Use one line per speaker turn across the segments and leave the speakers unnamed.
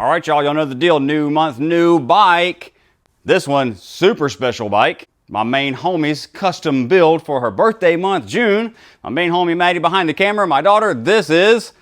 All right, y'all know the deal. New month, new bike. This one, super special bike. My main homie's custom build for her birthday month, June. My main homie, Maddie, behind the camera, my daughter. This is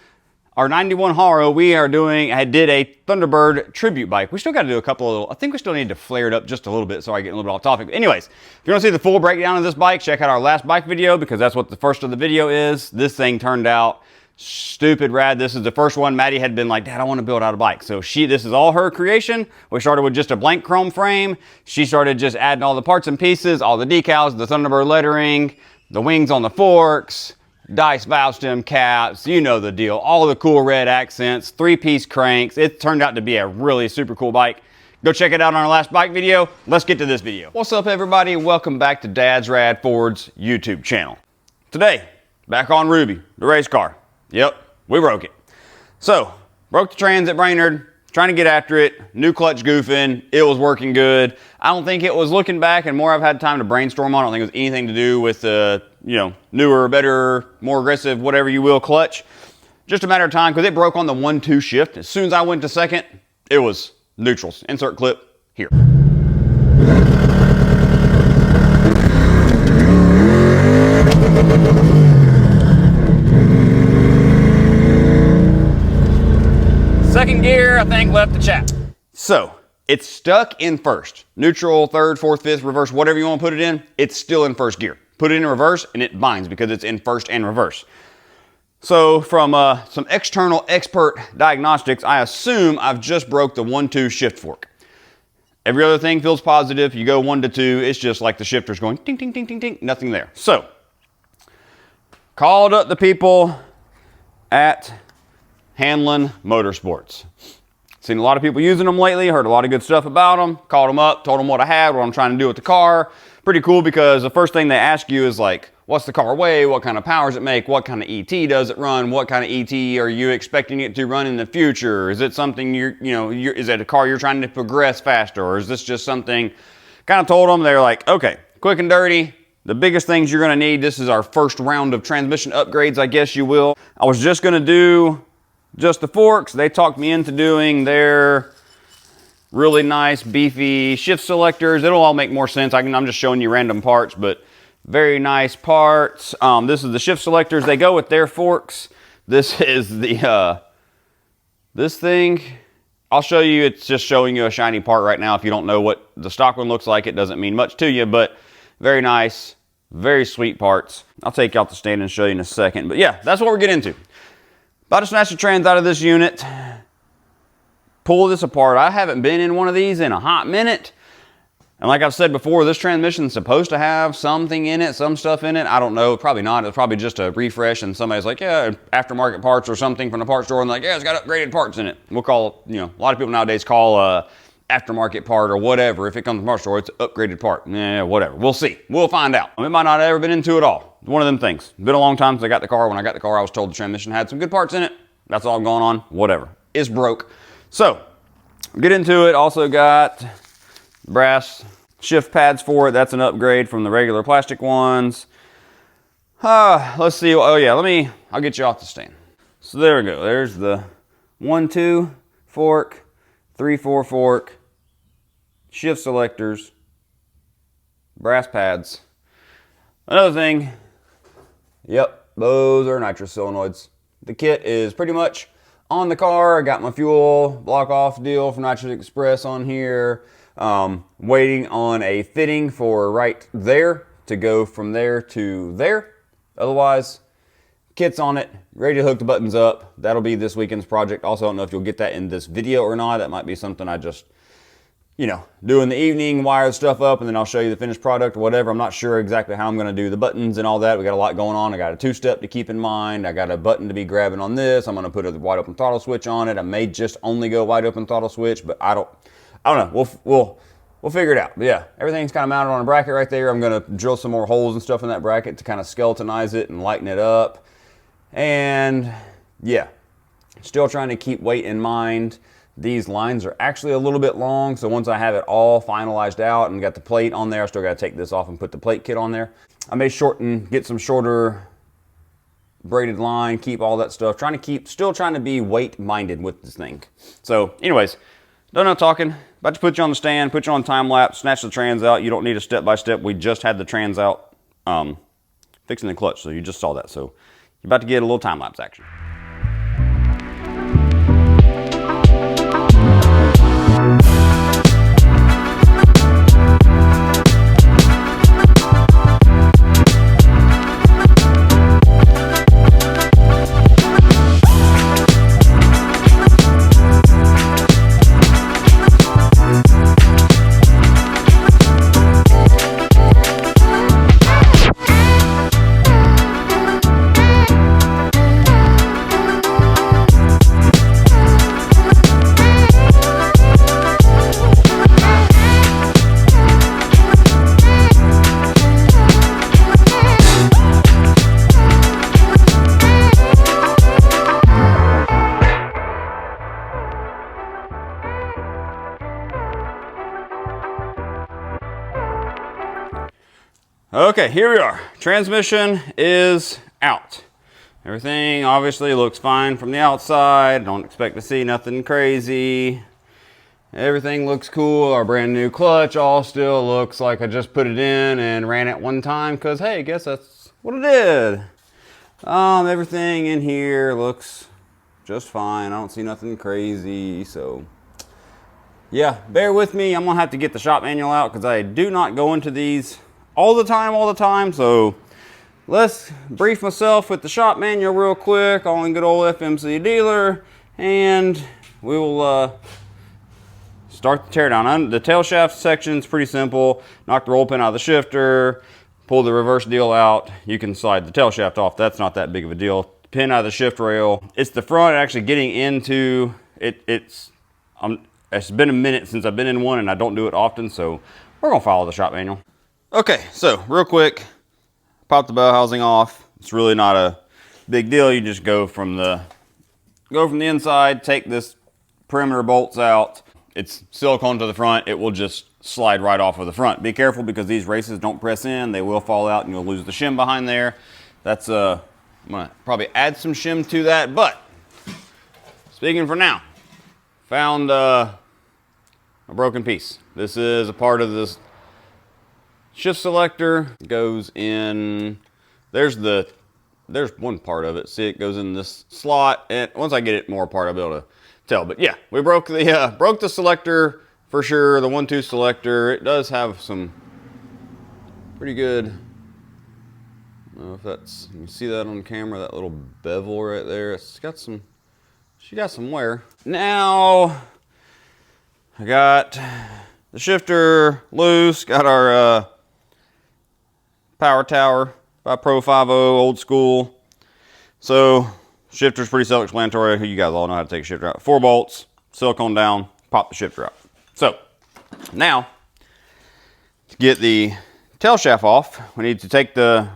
our 91 Haro. I did a Thunderbird tribute bike. We still got to do a couple of I think we still need to flare it up just a little bit. Sorry, getting a little bit off topic. But anyways, if you want to see the full breakdown of this bike, check out our last bike video because that's what the first of the video is. This thing turned out stupid rad. This is the first one. Maddie had been like, Dad, I want to build out a bike. So this is all her creation. We started with just a blank chrome frame. She started just adding all the parts and pieces, all the decals, the Thunderbird lettering, the wings on the forks, dice valve stem caps, you know the deal. All the cool red accents, 3-piece cranks. It turned out to be a really super cool bike. Go check it out on our last bike video. Let's get to this video. What's up, everybody? Welcome back to Dad's Rad Fords YouTube channel. Today, back on Ruby, the race car. Yep, we broke it. So, broke the trans at Brainerd, trying to get after it, new clutch goofing, it was working good. I don't think it was, looking back and more I've had time to brainstorm on, I don't think it was anything to do with the, newer, better, more aggressive, whatever you will, clutch. Just a matter of time, because it broke on the 1-2 shift. As soon as I went to second, it was neutrals. Insert clip here. Second gear, I think, left the chat. So, it's stuck in first. Neutral, third, fourth, fifth, reverse, whatever you want to put it in, it's still in first gear. Put it in reverse and it binds because it's in first and reverse. So, from some external expert diagnostics, I assume I've just broke the 1-2 shift fork. Every other thing feels positive. You go 1 to 2, it's just like the shifter's going ting, ting, ting, ting, ting, nothing there. So, called up the people at Hanlon Motorsports. Seen a lot of people using them lately, heard a lot of good stuff about them, called them up, told them what I had, what I'm trying to do with the car. Pretty cool because the first thing they ask you is like, what's the car weigh, what kind of power does it make, what kind of ET does it run, what kind of ET are you expecting it to run in the future? Is it something is it a car you're trying to progress faster, or is this just something? Kind of told them, they're like, okay, quick and dirty. The biggest things you're gonna need, this is our first round of transmission upgrades, I guess you will. I was just gonna do just the forks. They talked me into doing their really nice beefy shift selectors. It'll all make more sense. I'm just showing you random parts, but very nice parts. This is the shift selectors. They go with their forks. This is the this thing. I'll show you. It's just showing you a shiny part right now. If you don't know what the stock one looks like, it doesn't mean much to you, but very nice, very sweet parts. I'll take you out the stand and show you in a second. But yeah, that's what we're getting into. About to snatch the trans out of this unit, pull this apart. I haven't been in one of these in a hot minute. And like I've said before, this transmission is supposed to have something in it, some stuff in it. I don't know, probably not. It's probably just a refresh and somebody's like, yeah, aftermarket parts or something from the parts store. And like, yeah, it's got upgraded parts in it. We'll call, a lot of people nowadays call aftermarket part or whatever. If it comes from the parts store, it's an upgraded part. Yeah, whatever. We'll see. We'll find out. It might not have ever been into it all. One of them things. Been a long time since I got the car. When I got the car, I was told the transmission had some good parts in it. That's all going on. Whatever. It's broke. So, get into it. Also got brass shift pads for it. That's an upgrade from the regular plastic ones. Let's see. Oh yeah, I'll get you off the stand. So there we go. There's the 1-2 fork, 3-4 fork, shift selectors, brass pads. Another thing, yep, those are nitrous solenoids. The kit is pretty much on the car. I got my fuel block off deal from Nitrous Express on here. Waiting on a fitting for right there to go from there to there. Otherwise, kit's on it, ready to hook the buttons up. That'll be this weekend's project. Also, I don't know if you'll get that in this video or not. That might be something I just, do in the evening, wire the stuff up, and then I'll show you the finished product or whatever. I'm not sure exactly how I'm going to do the buttons and all that. We got a lot going on. I got a 2-step to keep in mind. I got a button to be grabbing on this. I'm going to put a wide open throttle switch on it. I may just only go wide open throttle switch, but I don't know. We'll figure it out. But yeah, everything's kind of mounted on a bracket right there. I'm going to drill some more holes and stuff in that bracket to kind of skeletonize it and lighten it up. And yeah, still trying to keep weight in mind. These lines are actually a little bit long, so once I have it all finalized out and got the plate on there, I still got to take this off and put the plate kit on there. I may get some shorter braided line, keep all that stuff. Still trying to be weight-minded with this thing. So anyways, done enough talking. About to put you on the stand, put you on time lapse, snatch the trans out. You don't need a step-by-step. We just had the trans out fixing the clutch, so you just saw that. So you're about to get a little time lapse action. Okay, here we are. Transmission is out. Everything obviously looks fine from the outside. Don't expect to see nothing crazy. Everything looks cool. Our brand new clutch all still looks like I just put it in and ran it one time because, hey, guess that's what it did. Everything in here looks just fine. I don't see nothing crazy, so yeah, bear with me. I'm gonna have to get the shop manual out because I do not go into these all the time, so let's brief myself with the shop manual real quick on good old FMC dealer, and we will start the teardown. The tail shaft section is pretty simple. Knock the roll pin out of the shifter, pull the reverse deal out, you can slide the tail shaft off. That's not that big of a deal. Pin out of the shift rail. It's the front actually getting into it. It's been a minute since I've been in one and I don't do it often, so we're gonna follow the shop manual. Okay, so real quick, pop the bow housing off. It's really not a big deal. You just go from the inside, take this perimeter bolts out. It's silicone to the front. It will just slide right off of the front. Be careful because these races don't press in. They will fall out and you'll lose the shim behind there. That's I'm gonna probably add some shim to that, but speaking for now, found a broken piece. This is a part of this shift selector. It goes in, there's one part of it. See, it goes in this slot, and once I get it more apart, I'll be able to tell. But yeah, we broke the selector for sure, the 1-2 selector. It does have some pretty good, I don't know if that's, you can see that on camera, that little bevel right there. It's got some, she got some wear. Now, I got the shifter loose, got our power tower by Pro 5.0, old school. So shifter's pretty self-explanatory. You guys all know how to take a shifter out. 4 bolts, silicone down, pop the shifter out. So now to get the tail shaft off, we need to take the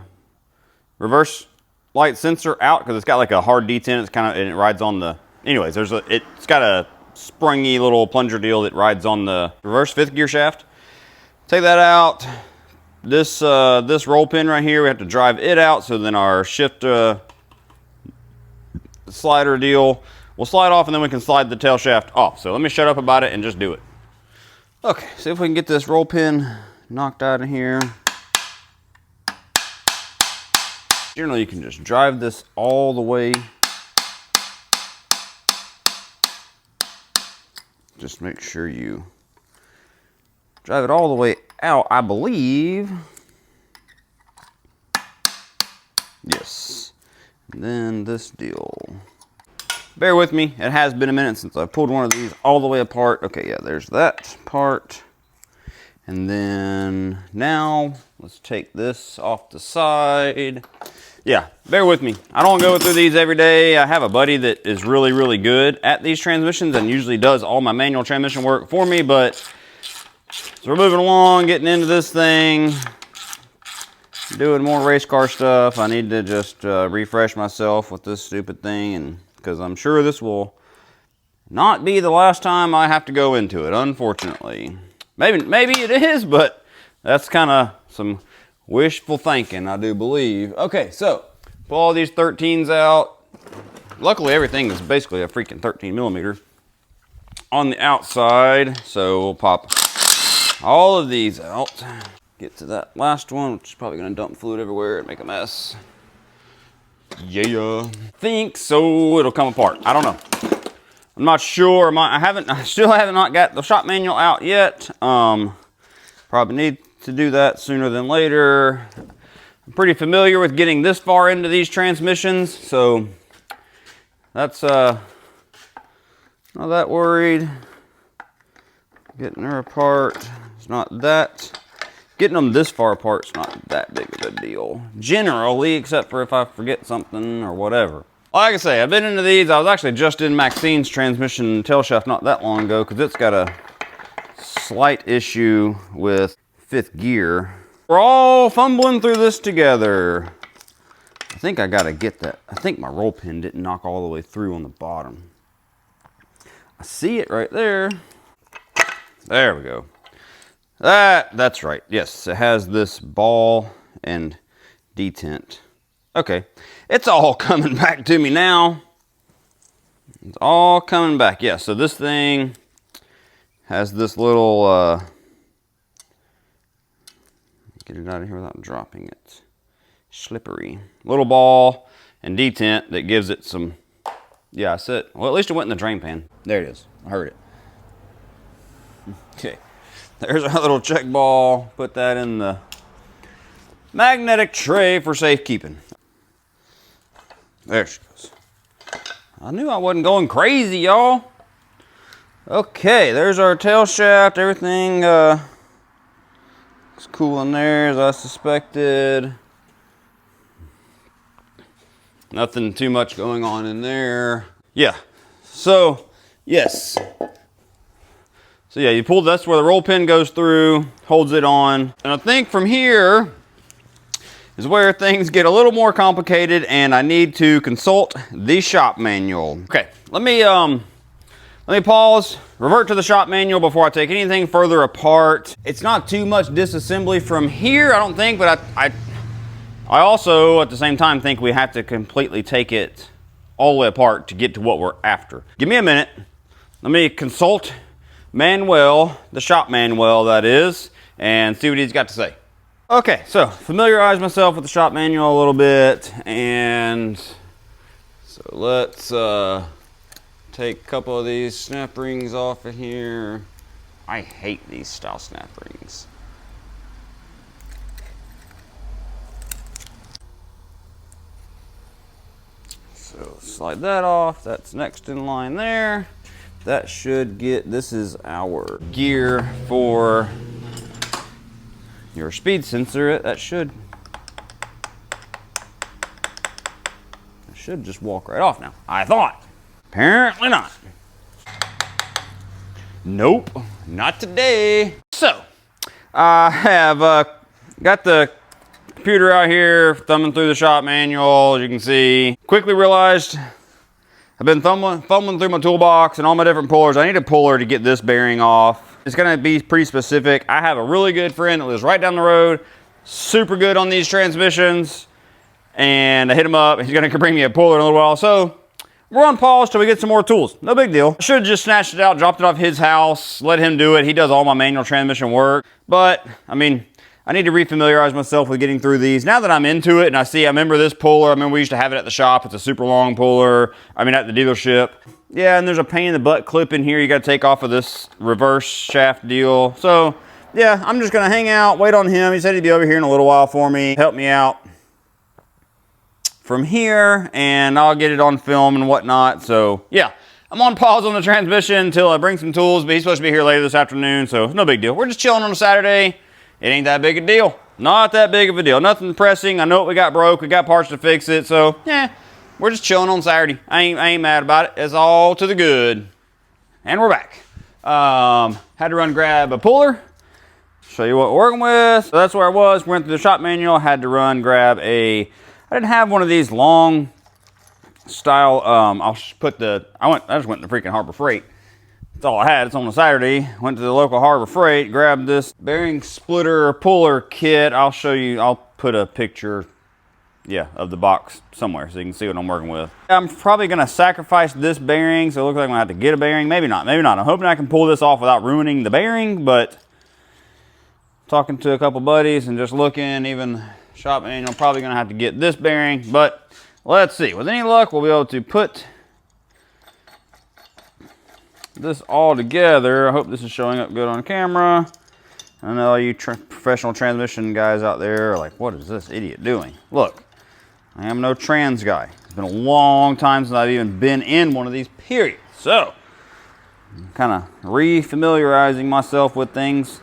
reverse light sensor out because it's got like a hard detent. It's kind of, and it rides on the, anyways, it's got a springy little plunger deal that rides on the reverse 5th gear shaft. Take that out. This roll pin right here, we have to drive it out, so then our shift slider deal will slide off, and then we can slide the tail shaft off. So let me shut up about it and just do it. Okay, see if we can get this roll pin knocked out of here. Generally, you can just drive this all the way. Just make sure you drive it all the way out, I believe. Yes. And then this deal. Bear with me, it has been a minute since I pulled one of these all the way apart. Okay, yeah, there's that part. And then now, let's take this off the side. Yeah, bear with me. I don't go through these every day. I have a buddy that is really, really good at these transmissions and usually does all my manual transmission work for me, but so we're moving along, getting into this thing, doing more race car stuff. I need to just refresh myself with this stupid thing, and because I'm sure this will not be the last time I have to go into it, unfortunately. Maybe it is, but that's kind of some wishful thinking, I do believe. Okay, so Pull all these 13s out. Luckily, everything is basically a freaking 13 millimeter on the outside. So we'll pop all of these out. Get to that last one, which is probably gonna dump fluid everywhere and make a mess. Yeah. Think so it'll come apart. I don't know. I'm not sure. I still have not got the shop manual out yet. Probably need to do that sooner than later. I'm pretty familiar with getting this far into these transmissions, so that's not that worried. Getting her apart, it's not that. Getting them this far apart is not that big of a deal, generally, except for if I forget something or whatever. Like I say, I've been into these. I was actually just in Maxine's transmission tail shaft not that long ago because it's got a slight issue with 5th gear. We're all fumbling through this together. I think I gotta get that. I think my roll pin didn't knock all the way through on the bottom. I see it right there. There we go. That's right. Yes, it has this ball and detent. Okay, it's all coming back to me now. It's all coming back. Yeah, so this thing has this little, get it out of here without dropping it. Slippery. Little ball and detent that gives it some, yeah, I said, well, at least it went in the drain pan. There it is. I heard it. Okay. There's our little check ball. Put that in the magnetic tray for safekeeping. There she goes. I knew I wasn't going crazy, y'all. Okay, there's our tail shaft. Everything looks cool in there as I suspected. Nothing too much going on in there. Yeah, so yes. So yeah, you pull, that's where the roll pin goes through, holds it on. And I think from here is where things get a little more complicated and I need to consult the shop manual. Okay, let me pause, revert to the shop manual before I take anything further apart. It's not too much disassembly from here, I don't think, but I also, at the same time, think we have to completely take it all the way apart to get to what we're after. Give me a minute. Let me consult Manuel, the shop manual that is, and see what he's got to say. Okay, so familiarize myself with the shop manual a little bit, and so let's take a couple of these snap rings off of here. I hate these style snap rings. So slide that off, that's next in line there. That should get, this is our gear for your speed sensor. That should just walk right off now. I thought. Apparently not. Nope, not today. So, I have got the computer out here, thumbing through the shop manual, as you can see. Quickly realized I've been fumbling through my toolbox and all my different pullers. I need a puller to get this bearing off. It's gonna be pretty specific. I have a really good friend that lives right down the road, super good on these transmissions, and I hit him up. He's gonna bring me a puller in a little while. So we're on pause till we get some more tools. No big deal. I should have just snatched it out, dropped it off his house, let him do it. He does all my manual transmission work. But, I mean, I need to refamiliarize myself with getting through these. Now that I'm into it and I remember this puller. I remember we used to have it at the shop. It's a super long puller. I mean, at the dealership. Yeah, and there's a pain in the butt clip in here you got to take off of this reverse shaft deal. So, yeah, I'm just going to hang out, wait on him. He said he'd be over here in a little while for me, help me out from here, and I'll get it on film and whatnot. So, yeah, I'm on pause on the transmission until I bring some tools, but he's supposed to be here later this afternoon, so no big deal. We're just chilling on a Saturday. It ain't that big a deal. Not that big of a deal. Nothing pressing. I know what we got broke. We got parts to fix it, so, yeah. We're just chilling on Saturday. I ain't mad about it. It's all to the good. And we're back. Had to run grab a puller. Show you what we're working with. So that's where I was. Went through the shop manual. Had to run grab I didn't have one of these long style. I just went to the freaking Harbor Freight. That's all I had. It's on a Saturday. Went to the local Harbor Freight. Grabbed this bearing splitter puller kit. I'll show you. I'll put a picture of the box somewhere so you can see what I'm working with. I'm probably gonna sacrifice this bearing, so it looks like I'm gonna have to get a bearing. Maybe not, maybe not. I'm hoping I can pull this off without ruining the bearing, but talking to a couple buddies and just looking, even shopping, I'm probably gonna have to get this bearing, but let's see. With any luck, we'll be able to put this all together. I hope this is showing up good on camera. I know all you professional transmission guys out there are like, what is this idiot doing? Look, I am no trans guy. It's been a long time since I've even been in one of these, period. So, I'm kind of re-familiarizing myself with things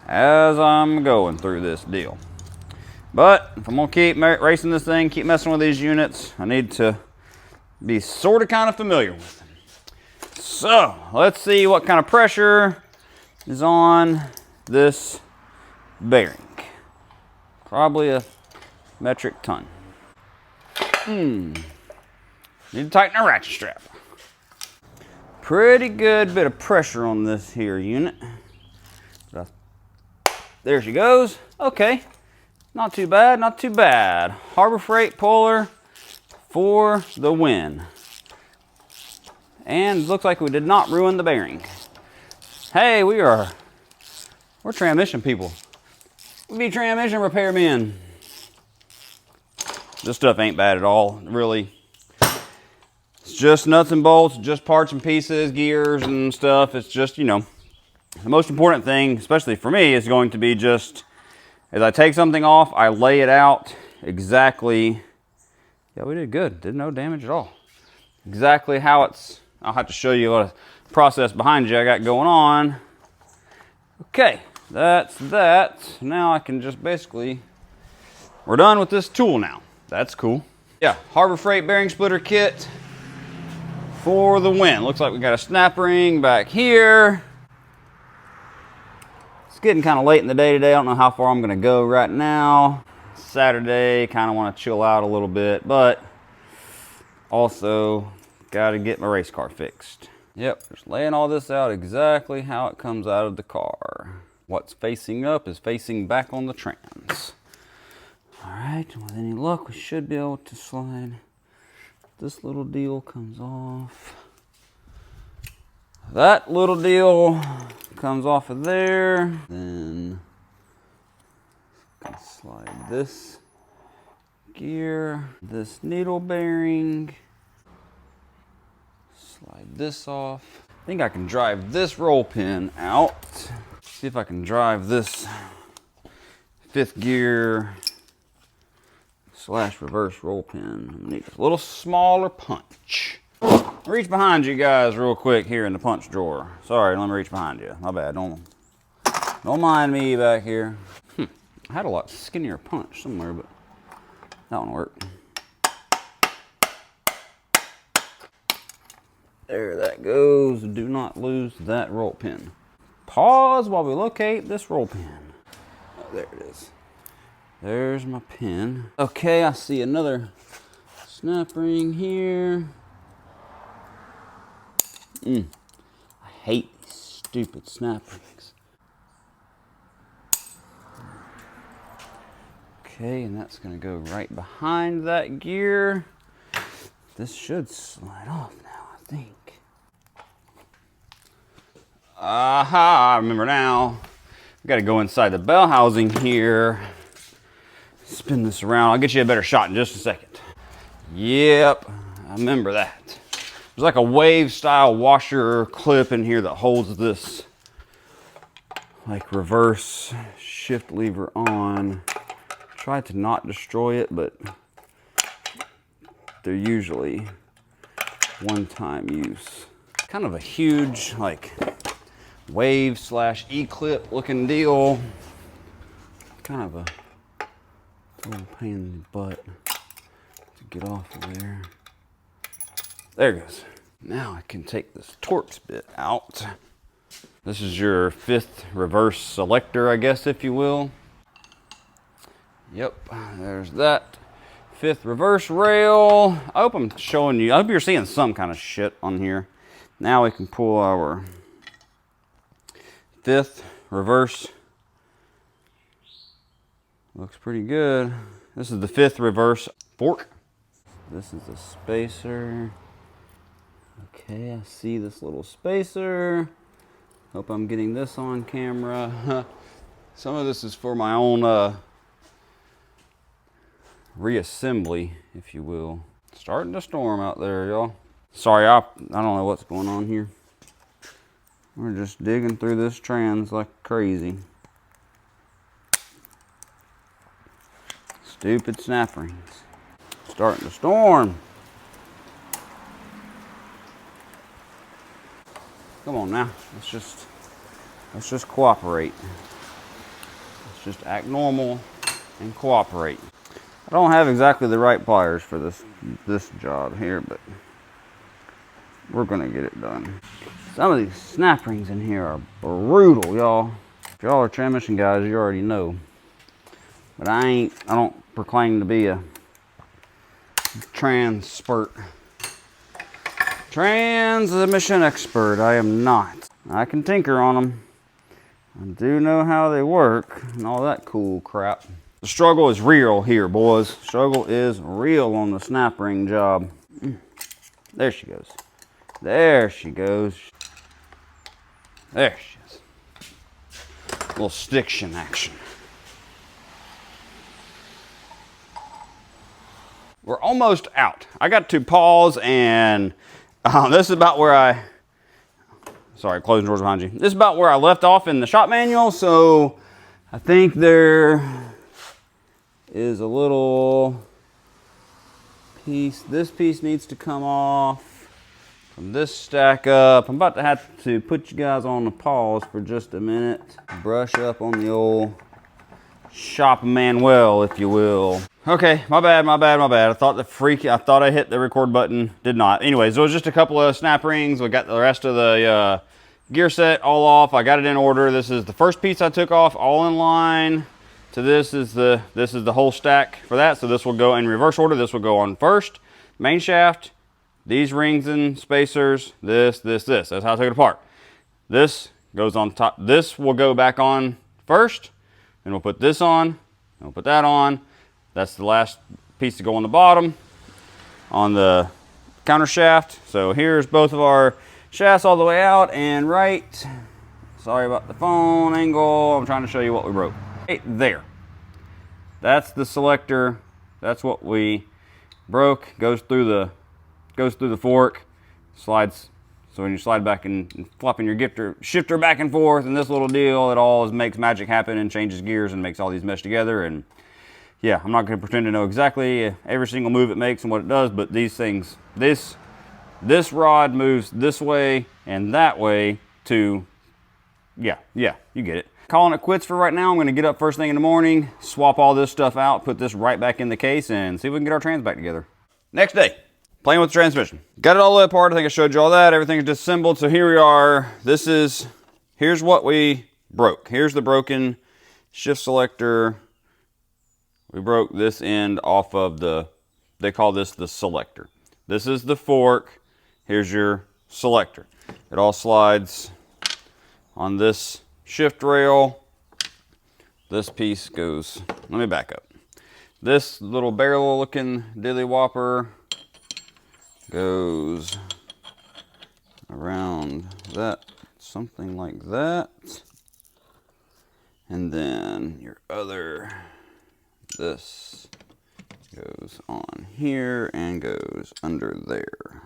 as I'm going through this deal. But if I'm gonna keep racing this thing, keep messing with these units, I need to be sort of kind of familiar with them. So, let's see what kind of pressure is on this bearing. Probably a metric ton. Need to tighten the ratchet strap. Pretty good bit of pressure on this here unit. There she goes. Okay, not too bad, not too bad. Harbor Freight puller for the win. And looks like we did not ruin the bearing. Hey, we're transmission people. We be transmission repairmen. This stuff ain't bad at all, really. It's just nuts and bolts, just parts and pieces, gears and stuff. It's just, you know, the most important thing, especially for me, is going to be just, as I take something off, I lay it out exactly. Yeah, we did good. Did no damage at all. Exactly how it's, I'll have to show you what a process behind you I got going on. Okay, that's that. Now I can just basically, we're done with this tool now. That's cool. Yeah, Harbor Freight bearing splitter kit for the win. Looks like we got a snap ring back here. It's getting kind of late in the day today. I don't know how far I'm gonna go right now. Saturday, kind of want to chill out a little bit, but also got to get my race car fixed. Yep, just laying all this out exactly how it comes out of the car. What's facing up is facing back on the trans. All right, with any luck, we should be able to slide. This little deal comes off. That little deal comes off of there. Then slide this gear, this needle bearing. Slide this off. I think I can drive this roll pin out. See if I can drive this 5th gear / reverse roll pin. I need a little smaller punch. Reach behind you guys real quick here in the punch drawer. Sorry, let me reach behind you. My bad. Don't mind me back here. I had a lot skinnier punch somewhere, but that one worked. There that goes. Do not lose that roll pin. Pause while we locate this roll pin. Oh, there it is. There's my pin. Okay, I see another snap ring here. I hate these stupid snap rings. Okay, and that's gonna go right behind that gear. This should slide off now, I think. Aha, I remember now. We gotta go inside the bell housing here. Spin this around. I'll get you a better shot in just a second. Yep, I remember that. There's like a wave style washer clip in here that holds this like reverse shift lever on. Try to not destroy it, but they're usually one-time use. Kind of a huge like wave / E-clip looking deal. Kind of a little pain in the butt to get off of there. There it goes. Now I can take this Torx bit out. This is your 5th reverse selector, I guess, if you will. Yep, there's that 5th reverse rail. I hope I'm showing you, I hope you're seeing some kind of shit on here. Now we can pull our 5th reverse Looks pretty good. This is the 5th reverse fork. This is the spacer. Okay, I see this little spacer. Hope I'm getting this on camera. Some of this is for my own reassembly, if you will. Starting to storm out there, y'all. Sorry, I don't know what's going on here. We're just digging through this trans like crazy. Stupid snap rings. Starting to storm. Come on now, let's just cooperate. Let's just act normal and cooperate. I don't have exactly the right pliers for this job here, but we're gonna get it done. Some of these snap rings in here are brutal, y'all. If y'all are transmission guys, you already know. But I don't proclaim to be a transmission expert. I am not. I can tinker on them. I do know how they work and all that cool crap. The struggle is real here, boys. Struggle is real on the snap ring job. There she goes. There she goes. There she is. A little stiction action. We're almost out. I got to pause and this is about where sorry, closing doors behind you. This is about where I left off in the shop manual, so I think there is a little piece. This piece needs to come off from this stack up. I'm about to have to put you guys on the pause for just a minute. Brush up on the old shop manual, if you will. Okay, my bad. I thought I hit the record button, did not. Anyways, it was just a couple of snap rings. We got the rest of the gear set all off. I got it in order. This is the first piece I took off, all in line. To this is the whole stack for that. So this will go in reverse order. This will go on first, main shaft, these rings and spacers, this. That's how I took it apart. This goes on top. This will go back on first, and we'll put this on, and we'll put that on. That's the last piece to go on the bottom on the counter shaft. So here's both of our shafts all the way out and right. Sorry about the phone angle. I'm trying to show you what we broke. Right there. That's the selector. That's what we broke. Goes through the fork. Slides. So when you slide back and flopping your shifter back and forth and this little deal, it all makes magic happen and changes gears and makes all these mesh together. And yeah, I'm not going to pretend to know exactly every single move it makes and what it does, but these things, this rod moves this way and that way to, yeah, you get it. Calling it quits for right now. I'm going to get up first thing in the morning, swap all this stuff out, put this right back in the case, and see if we can get our trans back together. Next day, playing with the transmission. Got it all the way apart. I think I showed you all that. Everything's disassembled. So here we are. Here's what we broke. Here's the broken shift selector. We broke this end off of they call this the selector. This is the fork. Here's your selector. It all slides on this shift rail. This piece goes, let me back up. This little barrel looking dilly whopper goes around that, something like that. And then this goes on here and goes under there.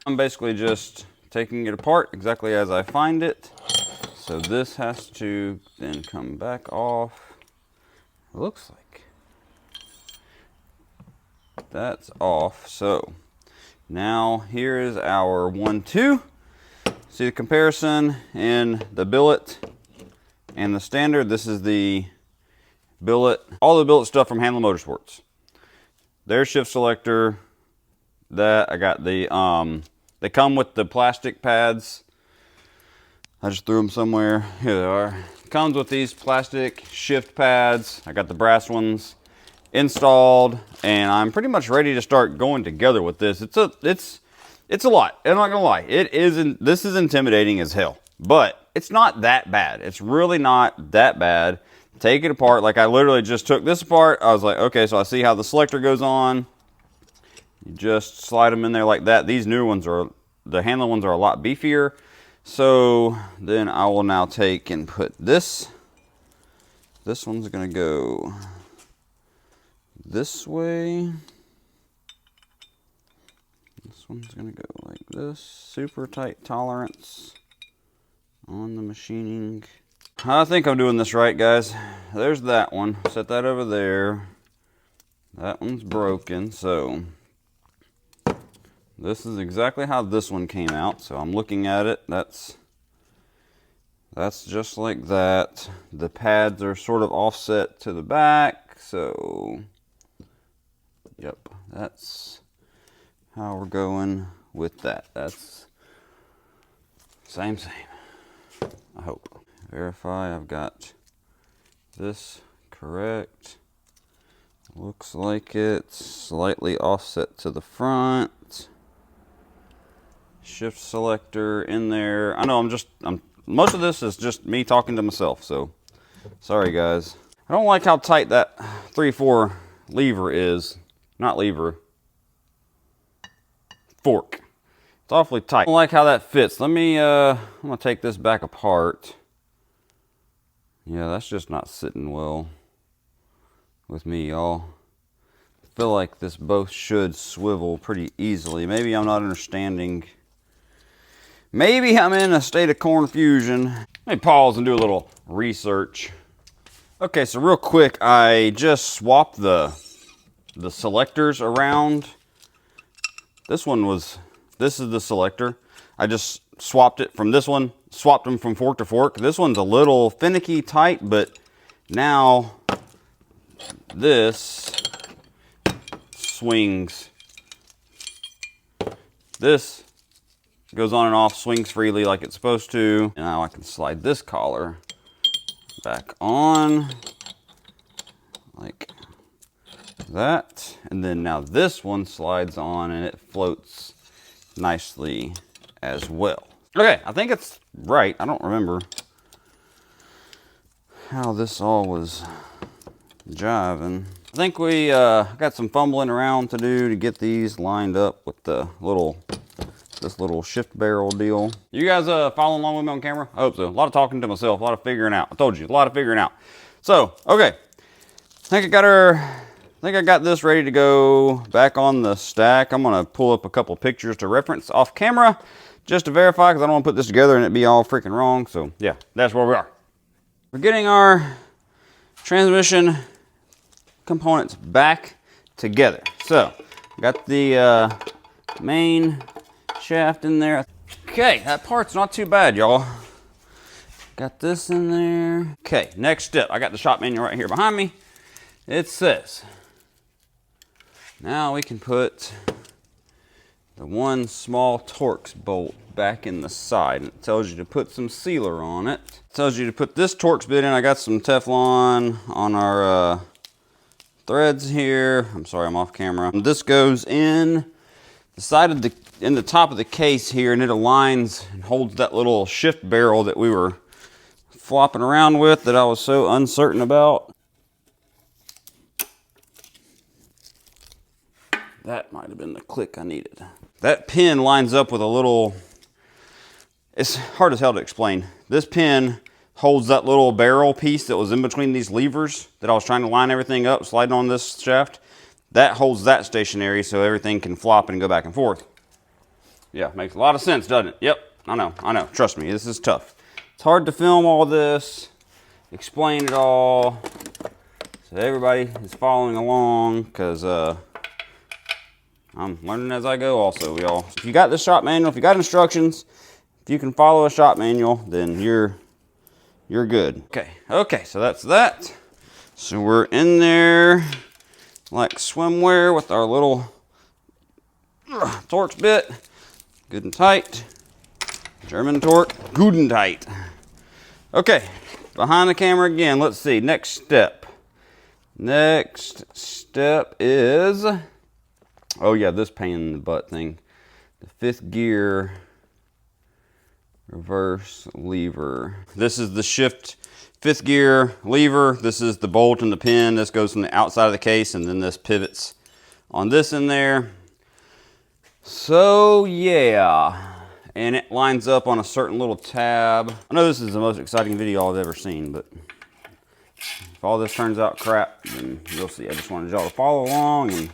I'm basically just taking it apart exactly as I find it. So this has to then come back off. It looks like that's off. So now here is our 1-2. See the comparison in the billet and the standard. This is the billet, all the billet stuff from Handle Motorsports. Their shift selector, that I got the, they come with the plastic pads. I just threw them somewhere. Here they are. Comes with these plastic shift pads. I got the brass ones installed, and I'm pretty much ready to start going together with this. It's a lot. I'm not gonna lie. This is intimidating as hell, but it's not that bad. It's really not that bad. take it apart. Like I literally just took this apart. I was like, okay, so I see how the selector goes on. You just slide them in there like that. These new ones are, the handle ones are a lot beefier. So then I will now take and put this. This one's gonna go this way. This one's gonna go like this. Super tight tolerance on the machining. I think I'm doing this right, guys. There's that one. Set that over there. That one's broken, so this is exactly how this one came out. So I'm looking at it. That's just like that. The pads are sort of offset to the back, so yep, that's how we're going with that. That's same, I hope. Verify I've got this correct. Looks like it's slightly offset to the front. Shift selector in there. I know I'm most of this is just me talking to myself, so sorry guys. I don't like how tight that 3/4 lever is. Not lever. Fork. It's awfully tight. I don't like how that fits. Let me I'm gonna take this back apart. Yeah, that's just not sitting well with me, y'all. I feel like this both should swivel pretty easily. Maybe I'm not understanding. Maybe I'm in a state of confusion. Let me pause and do a little research. Okay, so real quick, I just swapped the selectors around. This is the selector. I just swapped it from this one, swapped them from fork to fork. This one's a little finicky tight, but now this swings. This goes on and off, swings freely like it's supposed to. And now I can slide this collar back on like that. And then now this one slides on and it floats nicely as well. Okay, I think it's right. I don't remember how this all was jiving. I think we got some fumbling around to do to get these lined up with the this little shift barrel deal. You guys following along with me on camera? I hope so. A lot of talking to myself, a lot of figuring out. I told you, a lot of figuring out. So, okay. I think I got this ready to go back on the stack. I'm gonna pull up a couple pictures to reference off camera just to verify, because I don't want to put this together and it be all freaking wrong. So yeah, that's where we are. We're getting our transmission components back together. So, got the main shaft in there. Okay, that part's not too bad, y'all. Got this in there. Okay, next step. I got the shop manual right here behind me. It says, now we can put the one small Torx bolt back in the side. It tells you to put some sealer on it. It tells you to put this Torx bit in. I got some Teflon on our threads here. I'm sorry, I'm off camera. This goes in the side of in the top of the case here, and it aligns and holds that little shift barrel that we were flopping around with that I was so uncertain about. That might have been the click I needed. That pin lines up with a little, it's hard as hell to explain. This pin holds that little barrel piece that was in between these levers that I was trying to line everything up, sliding on this shaft. That holds that stationary so everything can flop and go back and forth. Yeah, makes a lot of sense, doesn't it? Yep, I know. Trust me, this is tough. It's hard to film all this, explain it all, so everybody is following along, because I'm learning as I go also, y'all. If you got this shop manual, if you got instructions, if you can follow a shop manual, then you're good. Okay, so that's that. So we're in there like swimwear with our little Torx bit, good and tight. German torque, good and tight. Okay, behind the camera again, let's see, next step. Next step is, oh yeah, this pain in the butt thing. The 5th gear reverse lever. This is the shift fifth gear lever. This is the bolt and the pin. This goes from the outside of the case, and then this pivots on this in there. So yeah, and it lines up on a certain little tab. I know this is the most exciting video I've ever seen, but if all this turns out crap, then you'll see. I just wanted y'all to follow along and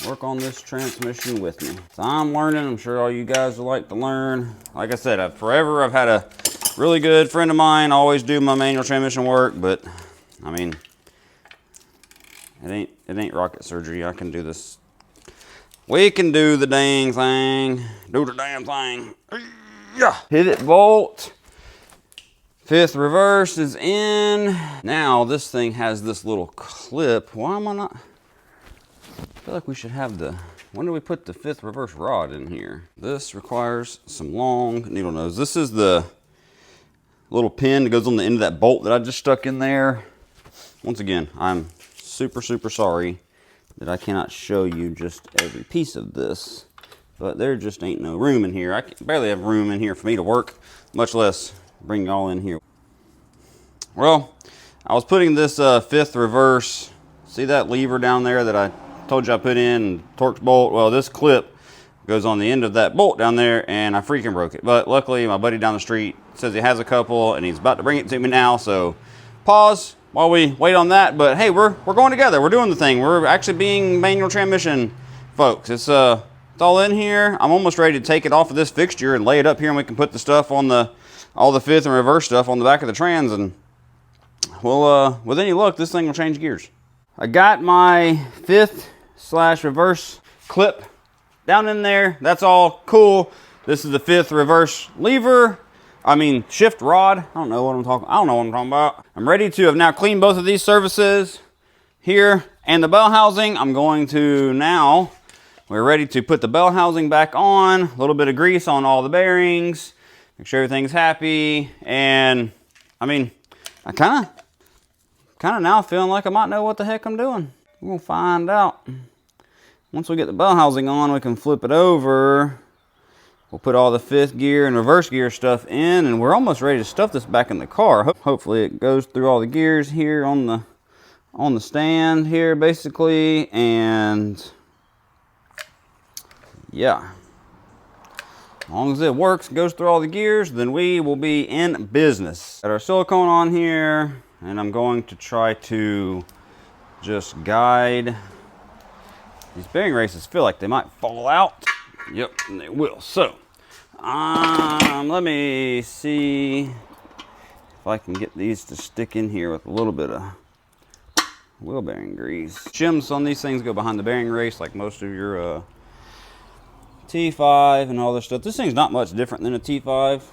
work on this transmission with me. So I'm learning. I'm sure all you guys would like to learn. Like I said, I've had a really good friend of mine always do my manual transmission work, but I mean, it ain't rocket surgery. I can do this. We can do the dang thing. Do the damn thing. Yeah. Pivot bolt. Fifth reverse is in. Now this thing has this little clip. Why am I not? I feel like we should have the, when do we put the fifth reverse rod in here? This requires some long needle nose. This is the little pin that goes on the end of that bolt that I just stuck in there. Once again, I'm super sorry that I cannot show you just every piece of this, but there just ain't no room in here. I barely have room in here for me to work, much less bring y'all in here. Well, I was putting this fifth reverse, see that lever down there that I told you I put in, and Torx bolt? Well, this clip goes on the end of that bolt down there, and I freaking broke it. But luckily, my buddy down the street says he has a couple, and he's about to bring it to me now, so pause while we wait on that. But hey, we're going together. We're doing the thing. We're actually being manual transmission folks. It's all in here. I'm almost ready to take it off of this fixture and lay it up here, and we can put the stuff on all the fifth and reverse stuff on the back of the trans, and well, with any luck, this thing will change gears. I got my fifth / reverse clip down in there. That's all cool. This is the fifth reverse lever. I mean, shift rod. I don't know what I'm talking about. I'm ready to have now cleaned both of these surfaces here and the bell housing. I'm going to now, we're ready to put the bell housing back on. A little bit of grease on all the bearings. Make sure everything's happy. And I mean, I kind of now feeling like I might know what the heck I'm doing. We'll find out. Once we get the bell housing on, we can flip it over. We'll put all the fifth gear and reverse gear stuff in, and we're almost ready to stuff this back in the car. Hopefully it goes through all the gears here on the stand here, basically, and yeah. As long as it works, goes through all the gears, then we will be in business. Got our silicone on here, and I'm going to try to just guide. These bearing races feel like they might fall out. Yep, and they will. So, let me see if I can get these to stick in here with a little bit of wheel bearing grease. Shims on these things go behind the bearing race, like most of your T5 and all this stuff. This thing's not much different than a T5,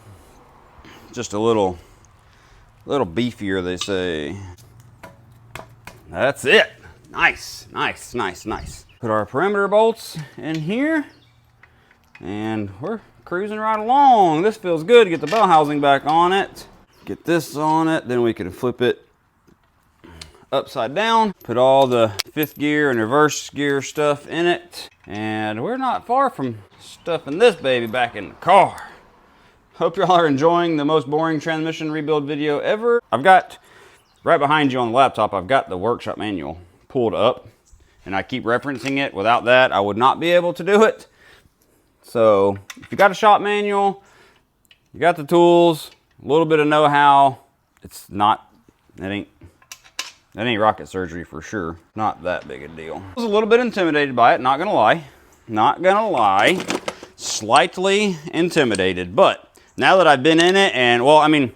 just a little beefier, they say. That's it. Nice. Put our perimeter bolts in here, and we're cruising right along. This feels good. Get the bell housing back on it. Get this on it, then we can flip it upside down. Put all the fifth gear and reverse gear stuff in it, and we're not far from stuffing this baby back in the car. Hope y'all are enjoying the most boring transmission rebuild video ever. I've got, right behind you on the laptop, I've got the workshop manual pulled up, and I keep referencing it. Without that, I would not be able to do it. So if you got a shop manual, you got the tools, a little bit of know-how, it ain't rocket surgery for sure. Not that big a deal. I was a little bit intimidated by it, not gonna lie. Slightly intimidated, but now that I've been in it, and well, I mean,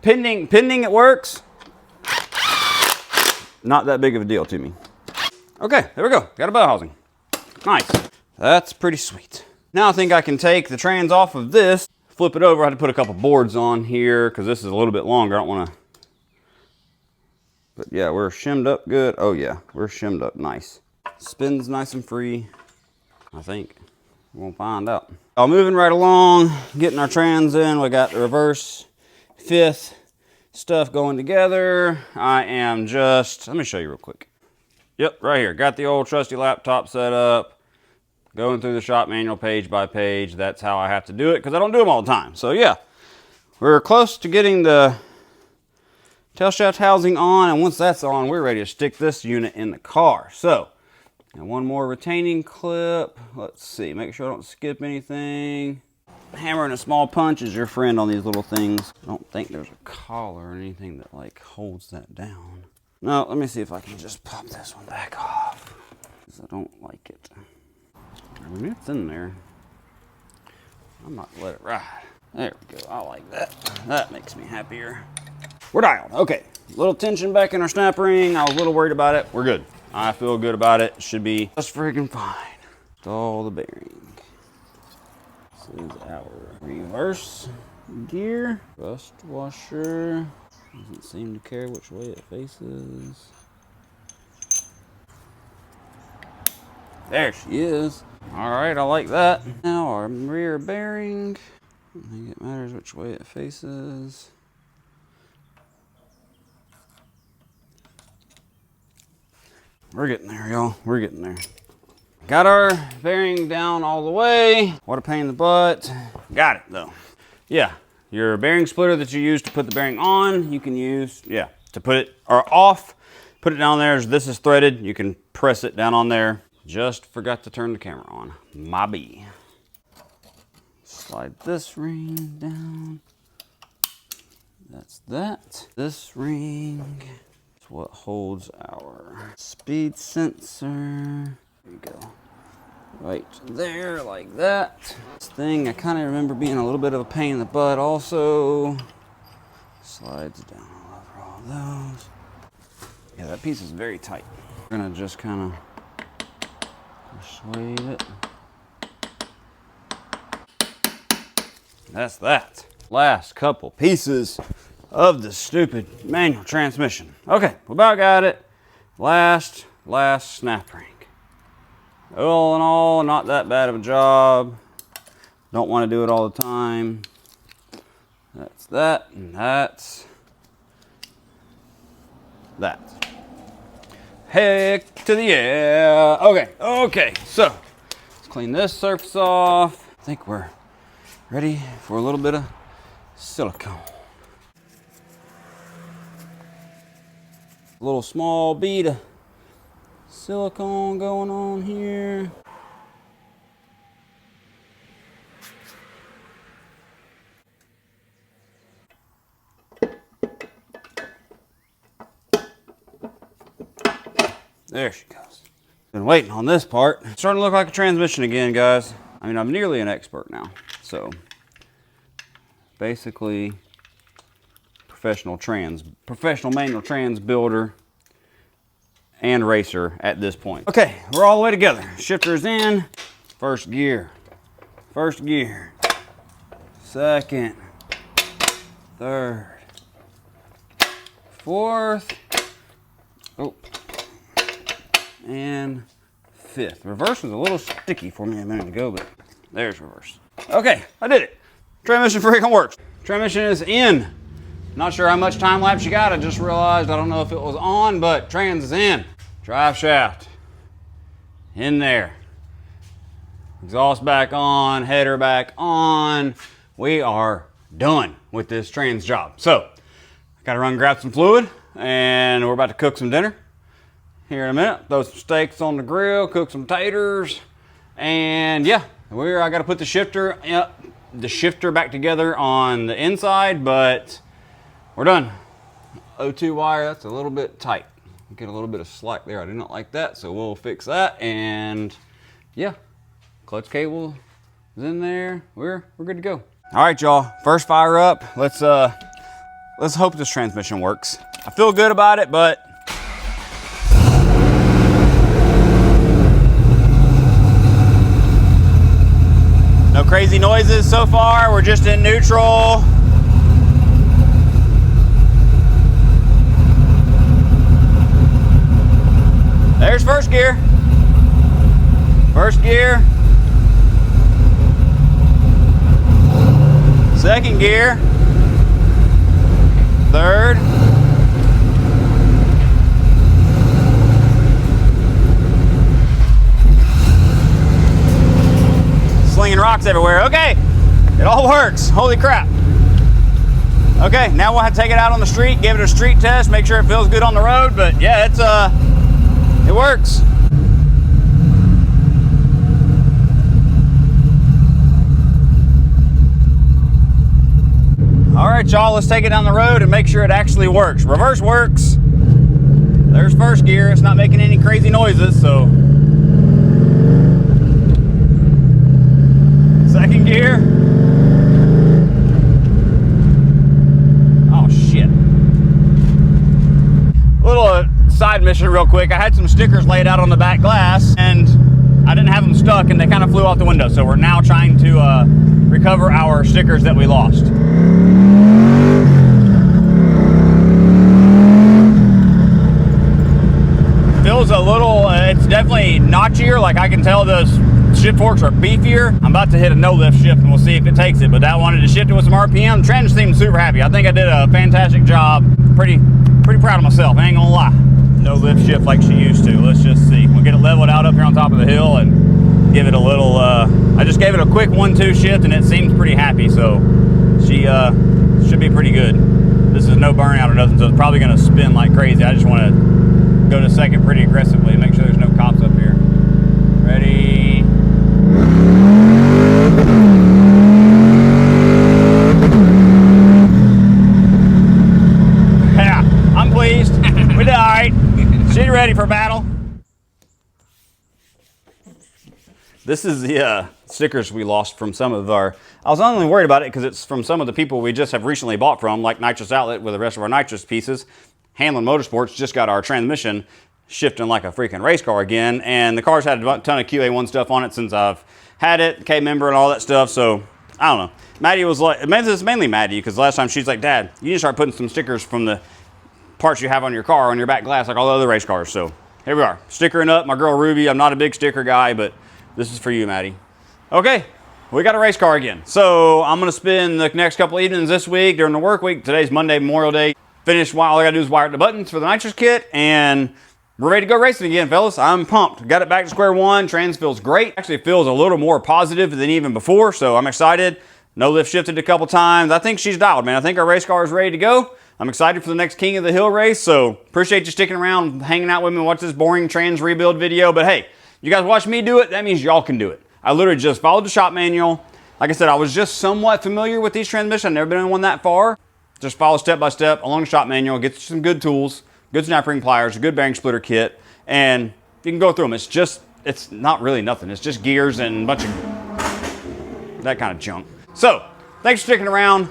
pending it works, not that big of a deal to me. Okay, there we go. Got a bell housing. Nice. That's pretty sweet. Now I think I can take the trans off of this, flip it over. I had to put a couple boards on here because this is a little bit longer. I don't want to. But yeah, we're shimmed up good. Oh yeah, we're shimmed up nice. Spins nice and free, I think. We'll find out. Moving right along, getting our trans in. We got the reverse, fifth stuff going together. I am just, let me show you real quick. Yep, right here. Got the old trusty laptop set up. Going through the shop manual page by page. That's how I have to do it because I don't do them all the time. So yeah, we're close to getting the tail shaft housing on, and once that's on, we're ready to stick this unit in the car. So, and one more retaining clip. Let's see, make sure I don't skip anything. Hammer and a small punch is your friend on these little things. I don't think there's a collar or anything that like holds that down. No, let me see if I can just pop this one back off, because I don't like it. I mean, it's in there. I'm not gonna let it ride. There we go, I like that. That makes me happier. We're dialed, okay. A little tension back in our snap ring. I was a little worried about it. We're good. I feel good about it. Should be just freaking fine. Install the bearing. This is our reverse gear. Rust washer. Doesn't seem to care which way it faces. There she is. All right, I like that. Now our rear bearing. I don't think it matters which way it faces. We're getting there, y'all. We're getting there. Got our bearing down all the way. What a pain in the butt. Got it, though. Yeah, your bearing splitter that you use to put the bearing on, you can use, yeah, to put it, or off, put it down there. As this is threaded, you can press it down on there. Just forgot to turn the camera on. My bee. Slide this ring down. That's that. This ring is what holds our speed sensor. There we go. Right there, like that. This thing, I kind of remember being a little bit of a pain in the butt also. Slides down all over all those. Yeah, that piece is very tight. We're gonna just kind of persuade it. That's that. Last couple pieces of the stupid manual transmission. Okay, we about got it. Last snap ring. All in all, not that bad of a job. Don't want to do it all the time. That's that, and that's that. Heck to the yeah. Okay, so let's clean this surface off. I think we're ready for a little bit of silicone. A little small bead of silicone going on here. There she goes. Been waiting on this part. It's starting to look like a transmission again, guys. I mean, I'm nearly an expert now. So basically professional manual trans builder and racer at this point. Okay, we're all the way together. Shifter's in. First gear. Second. Third. Fourth. Oh. And fifth. Reverse was a little sticky for me a minute ago, but there's reverse. Okay, I did it. Transmission freaking works. Transmission is in. Not sure how much time lapse you got. I just realized, I don't know if it was on, but trans is in. Drive shaft in there. Exhaust back on, header back on. We are done with this trans job. So, I gotta run grab some fluid, and we're about to cook some dinner here in a minute. Throw some steaks on the grill, cook some taters, and yeah, I gotta put the shifter back together on the inside, but we're done. O2 wire, that's a little bit tight. Get a little bit of slack there. I do not like that, so we'll fix that. And yeah, clutch cable is in there. We're good to go. All right, y'all. First fire up. Let's hope this transmission works. I feel good about it, but no crazy noises so far. We're just in neutral. There's first gear. Second gear. Third. Slinging rocks everywhere. Okay, it all works. Holy crap. Okay, now we'll have to take it out on the street, give it a street test, make sure it feels good on the road. But yeah, it works. All right, y'all, let's take it down the road and make sure it actually works. Reverse works. There's first gear. It's not making any crazy noises, so. Second gear. Oh, shit. Little side mission real quick. I had some stickers laid out on the back glass, and I didn't have them stuck, and they kind of flew out the window. So we're now trying to recover our stickers that we lost. Feels a little, it's definitely notchier. Like I can tell those shift forks are beefier. I'm about to hit a no lift shift and we'll see if it takes it, but I wanted to shift it with some RPM. The trans seemed super happy. I think I did a fantastic job. Pretty proud of myself, I ain't gonna lie. No lift shift like she used to. Let's just see. We'll get it leveled out up here on top of the hill and give it a little, I just gave it a quick 1-2 shift and it seems pretty happy, so she should be pretty good. This is no burnout or nothing, so it's probably gonna spin like crazy. I just wanna go to second pretty aggressively, make sure there's no cops up here. Ready? Yeah, I'm pleased. We did all right. She's ready for battle. This is the stickers we lost from some of our, I was only worried about it because it's from some of the people we just have recently bought from, like Nitrous Outlet with the rest of our nitrous pieces. Hamlin Motorsports just got our transmission shifting like a freaking race car again, and the car's had a ton of QA1 stuff on it since I've had it, K-member and all that stuff, so I don't know. Maddie was like, it's mainly Maddie, because last time she's like, Dad, you need to start putting some stickers from the parts you have on your car on your back glass like all the other race cars. So here we are, stickering up my girl Ruby. I'm not a big sticker guy, but this is for you, Maddie. Okay, we got a race car again. So I'm gonna spend the next couple evenings this week during the work week. Today's Monday, Memorial Day. Finish, all I gotta do is wire up the buttons for the nitrous kit, and we're ready to go racing again, fellas. I'm pumped. Got it back to square one. Trans feels great. Actually, it feels a little more positive than even before, so I'm excited. No lift shifted a couple times. I think she's dialed, man. I think our race car is ready to go. I'm excited for the next King of the Hill race, so appreciate you sticking around, hanging out with me, watch this boring trans rebuild video. But hey, you guys watch me do it, that means y'all can do it. I literally just followed the shop manual. Like I said, I was just somewhat familiar with these transmissions. I've never been in one that far. Just follow step by step along the shop manual, get some good tools, good snap ring pliers, a good bearing splitter kit, and you can go through them. It's not really nothing. It's just gears and a bunch of that kind of junk. So, thanks for sticking around.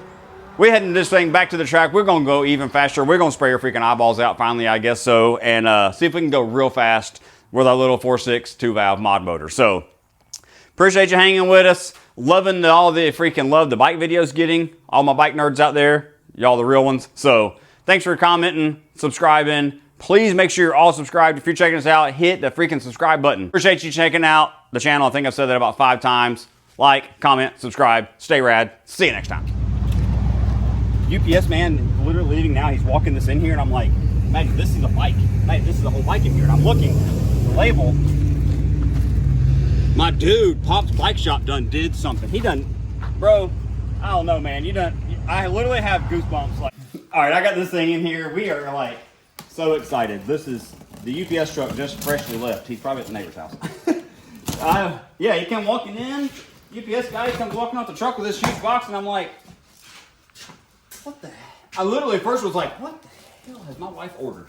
We're heading this thing back to the track. We're gonna go even faster. We're gonna spray our freaking eyeballs out finally, I guess so, and see if we can go real fast with our little 4.6 2-valve mod motor. So, appreciate you hanging with us. Loving all the freaking love the bike videos getting. All my bike nerds out there. Y'all the real ones. So thanks for commenting, subscribing. Please make sure you're all subscribed. If you're checking us out, hit the freaking subscribe button. Appreciate you checking out the channel. I think I've said that about 5 times. Like, comment, subscribe, stay rad. See you next time. UPS man literally leaving now. He's walking this in here and I'm like, man, this is a bike. Man, this is a whole bike in here. And I'm looking, the label. My dude, Pop's Bike Shop did something. He done, bro, I don't know, man. I literally have goosebumps. Like, all right, I got this thing in here. We are like so excited. This is the UPS truck just freshly left. He's probably at the neighbor's house. Yeah, he came walking in. UPS guy comes walking off the truck with this huge box, and I'm like, what the hell? I literally first was like, what the hell has my wife ordered?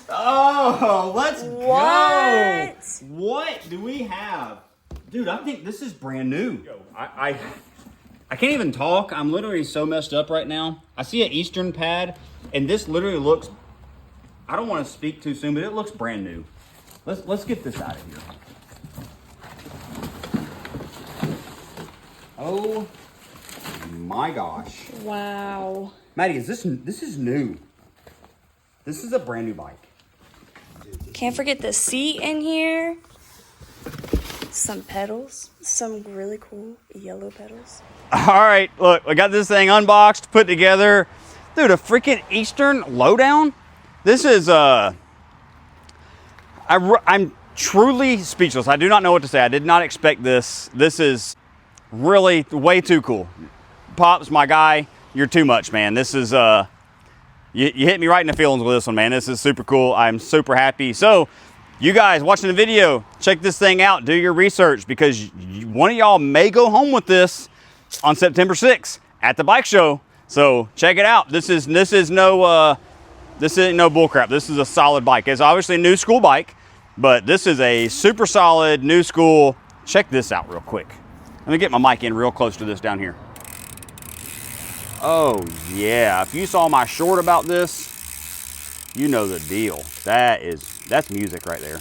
Oh, let's go. What do we have? Dude, I think this is brand new. I can't even talk. I'm literally so messed up right now. I see an Eastern pad, and this literally looks, I don't want to speak too soon, but it looks brand new. Let's get this out of here. Oh my gosh.
Wow.
Maddie, this is new. This is a brand new bike.
Can't forget the seat in here. Some pedals. Some really cool yellow pedals.
All right, look, we got this thing unboxed, put together. Dude, a freaking Eastern lowdown. This is, I'm truly speechless. I do not know what to say. I did not expect this. This is really way too cool. Pop's my guy. you're too much, man. This is, you hit me right in the feelings with this one, man. This is super cool. I'm super happy. So you guys watching the video, check this thing out. Do your research, because one of y'all may go home with this on September 6th at the bike show. So check it out. This isn't no bullcrap. This is a solid bike. It's obviously a new school bike, but this is a super solid new school. Check this out real quick. Let me get my mic in real close to this down here. Oh yeah, if you saw my short about this, you know the deal. That's music right there.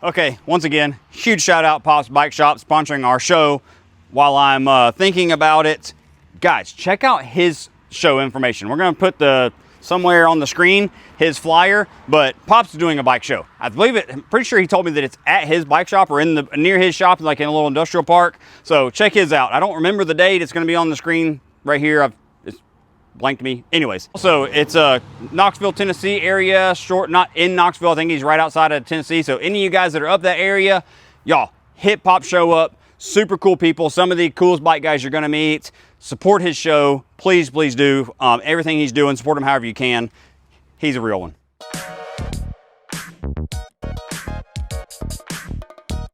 Okay, once again, huge shout out Pop's Bike Shop sponsoring our show. While I'm thinking about it, guys, check out his show information. We're gonna put somewhere on the screen his flyer, but Pop's doing a bike show. I believe it, I'm pretty sure he told me that it's at his bike shop or near his shop, like in a little industrial park. So check his out. I don't remember the date. It's gonna be on the screen right here. It's blanked me. Anyways, so it's Knoxville, Tennessee area, not in Knoxville. I think he's right outside of Tennessee. So any of you guys that are up that area, y'all hit Pop show up. Super cool people. Some of the coolest bike guys you're gonna meet. Support his show. Please, please do. Everything he's doing, support him however you can. He's a real one.